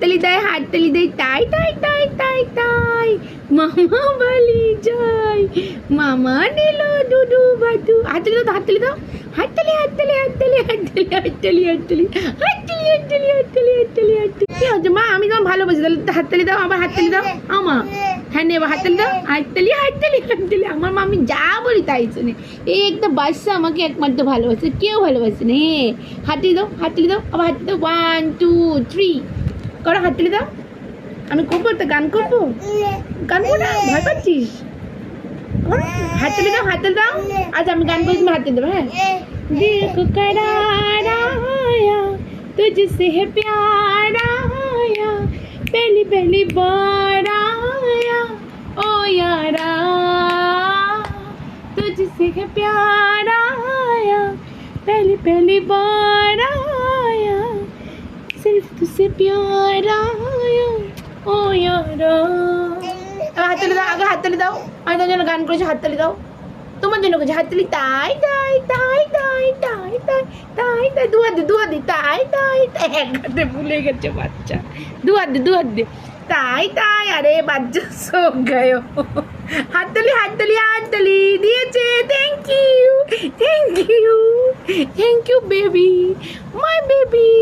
হাততালি দেয়, হাততালি দেয়, তাই তাই তাই তাই তাই মামা বালি যায়, মামা নিল দুদু বাদু। হাততালি দাও, হাততালি দাও, হাততালি হাততালি হাততালি হাততালি হাততালি হাততালি হাততালি হাততালি হাততালি হাততালি হাততালি। কি হচ্ছে মা? আমি তোমার ভালোবাসি, তাহলে হাততালি দাও, আবার হাততালি দাও আমা। হ্যাঁ নেবা, হাততালি দাও, হাততালি হাততালি হাততালি। আমার মা আমি যা বলি তাই শোনে। এই একটা বাচ্চা আমাকে একমাত্র ভালোবাসে, কেউ ভালোবাসে না। হাততালি দাও, হাততালি দাও, আবার হাততালি দাও, 1 2 3 করো, হাততালি দাও। আমি করবো তো, গান করবো, গান করবো না, ভয় পাচ্ছিস? হাততালি দাও, হাততালি দাও। আচ্ছা আমি গান করি, তুমি হাততালি দেবো। হ্যাঁ, दिल को करार आया तुझसे है प्यार आया पहली पहली बार आया ओ यारा तुझसे है प्यार आया पहली पहली बार आया सिर्फ तुझसे प्यार आया ओ यारा। হাততালি দাও, আগে হাততালি দাও। আমি তোমার জন্য গান করেছি, হাততালি দাও। তোমার জন্য করছি হাততালি, তাই তাই তাই তাই তাই তাই তাই তাই। দু হাত দে, দু হাত দে, তাই তাই তাই। এক হাতে ভুলে গেছে বাচ্চা, দু হাত দে, দু হাত দে, তাই তাই। আরে বাচ্চা সব গেল। হাততালি হাততালি হাততালি দিয়েছে। Thank you, thank you, thank you baby, my baby.